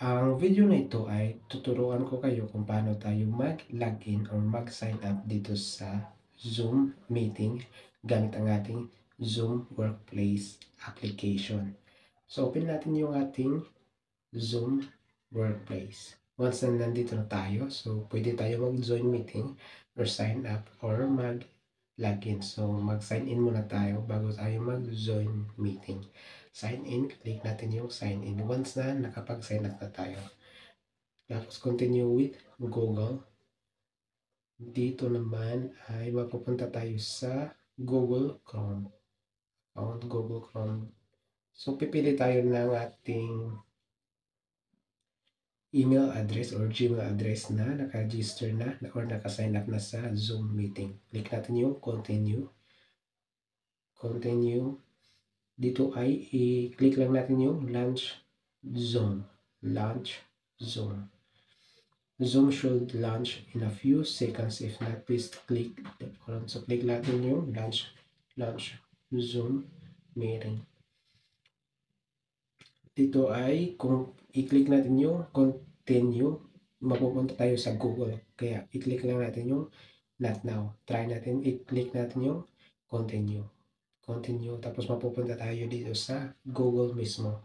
Ang video na ito ay tuturuan ko kayo kung paano tayo mag-login or mag-sign up dito sa Zoom meeting gamit ang ating Zoom Workplace application. So, open natin yung ating Zoom Workplace. Once na nandito na tayo, so pwede tayo mag-join meeting or sign up or mag-login. So, mag-sign in muna tayo bago tayo mag-join meeting. Sign in, click natin yung sign in. Once na nakapag-sign up na tayo. Tapos continue with Google. Dito naman ay mapupunta tayo sa Google Chrome. Google Chrome. So, pipili tayo ng ating email address or Gmail address na naka-register na or naka-sign up na sa Zoom meeting. Click natin yung continue. Continue. Dito ay i-click lang natin yung launch zone. Launch zone. Zoom should launch in a few seconds. If not, please click the button. So, click natin yung launch Zoom meeting. Dito ay kung i-click natin yung continue, mapupunta tayo sa Google. Kaya i-click lang natin yung not now. Try natin, i-click natin yung continue. Continue. Tapos mapupunta tayo dito sa Google mismo.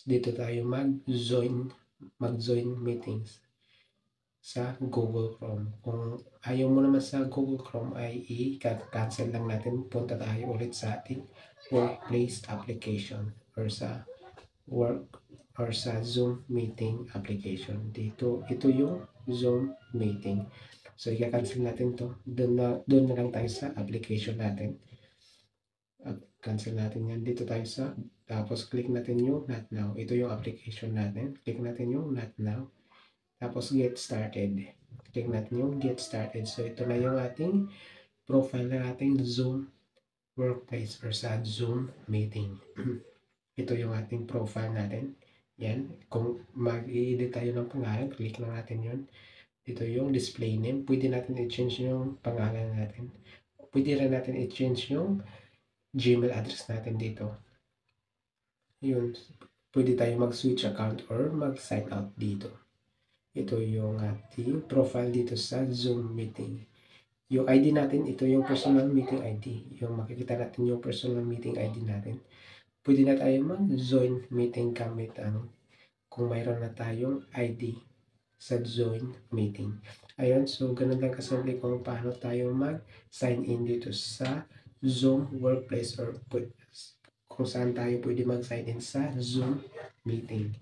Dito tayo mag-join meetings sa Google Chrome. Kung ayaw mo naman sa Google Chrome ay i-cancel lang natin. Punta tayo ulit sa ating Workplace application or sa Zoom meeting application. Ito yung Zoom meeting. So, i-cancel natin to. Doon na lang tayo sa application natin. Cancel natin yan. Dito tayo sa, tapos click natin yung not now. Ito yung application natin. Click natin yung not now. Tapos get started. Click natin yung get started. So, ito na yung ating profile ng ating Zoom Workplace or sa Zoom meeting. Ito yung ating profile natin. Yan. Kung mag-i-edit tayo ng pangalan, click lang natin yun. Ito yung display name. Pwede natin i-change yung pangalan natin. Pwede rin natin i-change yung Gmail address natin dito. Yun. Pwede tayo mag-switch account or mag-sign out dito. Ito yung ating profile dito sa Zoom meeting. Yung ID natin, ito yung personal meeting ID. Yung makikita natin yung personal meeting ID natin. Pwede na tayo mag-join meeting gamit ang kung mayroon na tayong ID sa join meeting. Ayun, so ganun lang kasimple kung paano tayo mag-sign in dito sa Zoom Workplace or kung saan tayo pwede mag-sign in sa Zoom meeting.